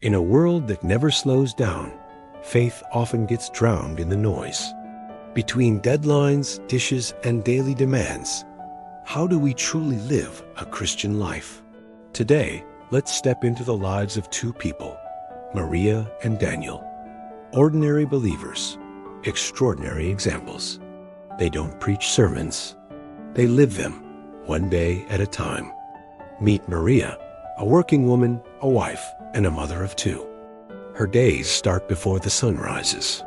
In a world that never slows down, faith often gets drowned in the noise. Between deadlines, dishes, and daily demands, how do we truly live a Christian life? Today, let's step into the lives of two people, Maria and Daniel. Ordinary believers, extraordinary examples. They don't preach sermons. They live them, one day at a time. Meet Maria, a working woman, a wife, and a mother of two. Her days start before the sun rises.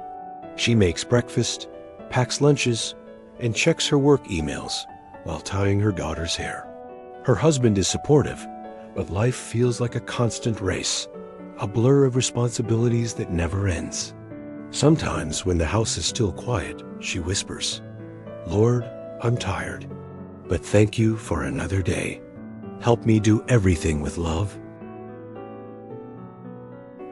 She makes breakfast, packs lunches, and checks her work emails while tying her daughter's hair. Her husband is supportive, but life feels like a constant race, a blur of responsibilities that never ends. Sometimes when the house is still quiet, she whispers, "Lord, I'm tired, but thank you for another day. Help me do everything with love."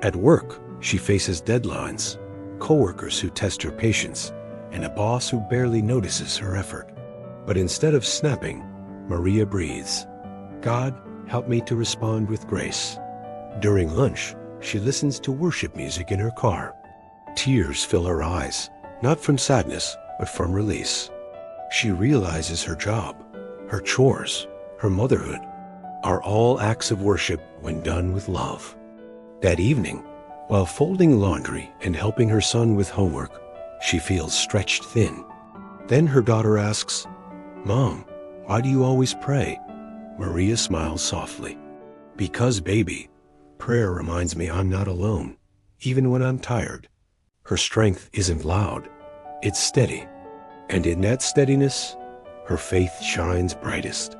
At work, she faces deadlines, coworkers who test her patience, and a boss who barely notices her effort. But instead of snapping, Maria breathes, "God, help me to respond with grace." During lunch, she listens to worship music in her car. Tears fill her eyes, not from sadness, but from release. She realizes her job, her chores, her motherhood are all acts of worship when done with love. That evening, while folding laundry and helping her son with homework, she feels stretched thin. Then her daughter asks, "Mom, why do you always pray?" Maria smiles softly. "Because, baby, prayer reminds me I'm not alone, even when I'm tired." Her strength isn't loud, it's steady. And in that steadiness, her faith shines brightest.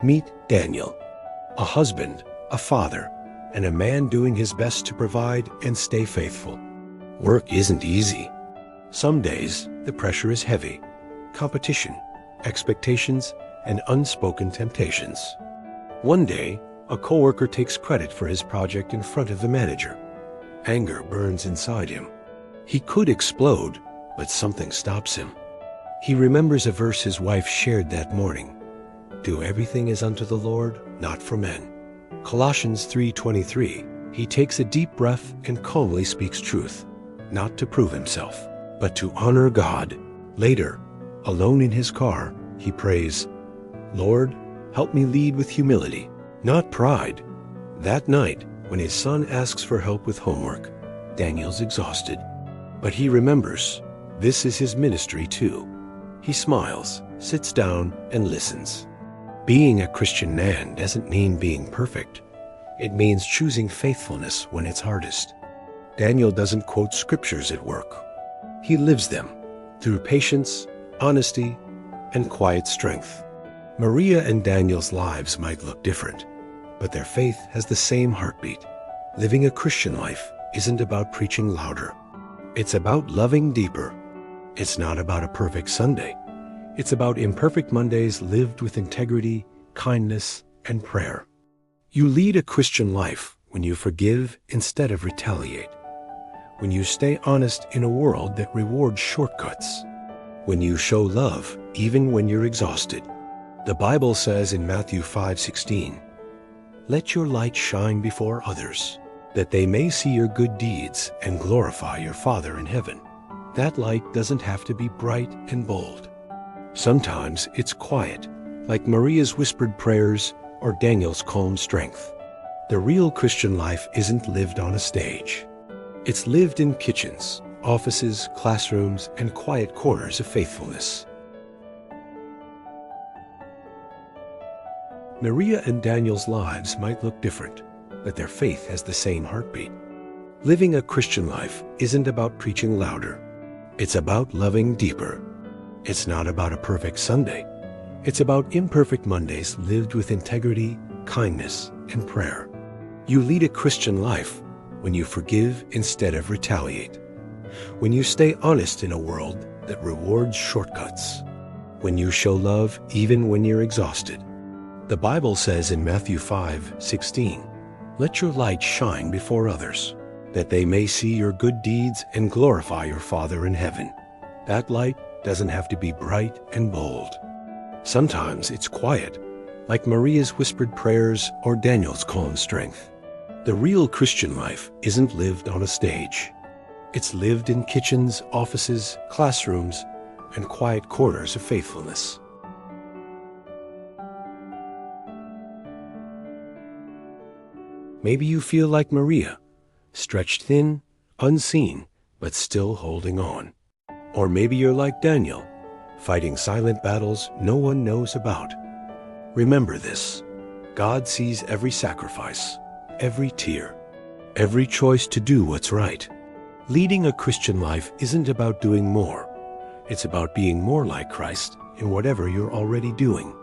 Meet Daniel, a husband, a father, and a man doing his best to provide and stay faithful. Work isn't easy. Some days, the pressure is heavy. Competition, expectations, and unspoken temptations. One day, a coworker takes credit for his project in front of the manager. Anger burns inside him. He could explode, but something stops him. He remembers a verse his wife shared that morning. "Do everything as unto the Lord, not for men." Colossians 3:23. He takes a deep breath and calmly speaks truth, not to prove himself, but to honor God. Later, alone in his car, he prays, "Lord, help me lead with humility, not pride." That night, when his son asks for help with homework, Daniel's exhausted. But he remembers, this is his ministry too. He smiles, sits down, and listens. Being a Christian man doesn't mean being perfect. It means choosing faithfulness when it's hardest. Daniel doesn't quote scriptures at work. He lives them through patience, honesty, and quiet strength. Maria and Daniel's lives might look different, but their faith has the same heartbeat. Living a Christian life isn't about preaching louder. It's about loving deeper. It's not about a perfect Sunday. It's about imperfect Mondays lived with integrity, kindness, and prayer. You lead a Christian life when you forgive instead of retaliate. When you stay honest in a world that rewards shortcuts. When you show love even when you're exhausted. The Bible says in Matthew 5:16, "Let your light shine before others, that they may see your good deeds and glorify your Father in heaven." That light doesn't have to be bright and bold. Sometimes it's quiet, like Maria's whispered prayers or Daniel's calm strength. The real Christian life isn't lived on a stage. It's lived in kitchens, offices, classrooms, and quiet corners of faithfulness. Maria and Daniel's lives might look different, but their faith has the same heartbeat. Living a Christian life isn't about preaching louder. It's about loving deeper. It's not about a perfect Sunday. It's about imperfect Mondays lived with integrity, kindness, and prayer. You lead a Christian life when you forgive instead of retaliate. When you stay honest in a world that rewards shortcuts. When you show love even when you're exhausted. The Bible says in Matthew 5:16, "Let your light shine before others, that they may see your good deeds and glorify your Father in heaven." That light doesn't have to be bright and bold. Sometimes it's quiet, like Maria's whispered prayers or Daniel's calm strength. The real Christian life isn't lived on a stage. It's lived in kitchens, offices, classrooms, and quiet corners of faithfulness. Maybe you feel like Maria, stretched thin, unseen, but still holding on. Or maybe you're like Daniel, fighting silent battles no one knows about. Remember this: God sees every sacrifice, every tear, every choice to do what's right. Leading a Christian life isn't about doing more. It's about being more like Christ in whatever you're already doing.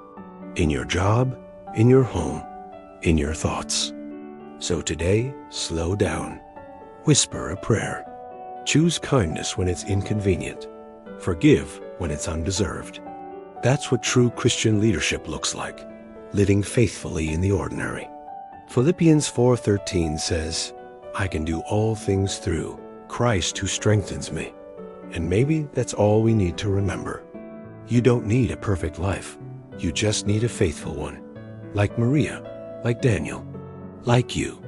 In your job, in your home, in your thoughts. So today, slow down. Whisper a prayer. Choose kindness when it's inconvenient. Forgive when it's undeserved. That's what true Christian leadership looks like, living faithfully in the ordinary. Philippians 4:13 says, "I can do all things through Christ who strengthens me." And maybe that's all we need to remember. You don't need a perfect life. You just need a faithful one. Like Maria, like Daniel, like you.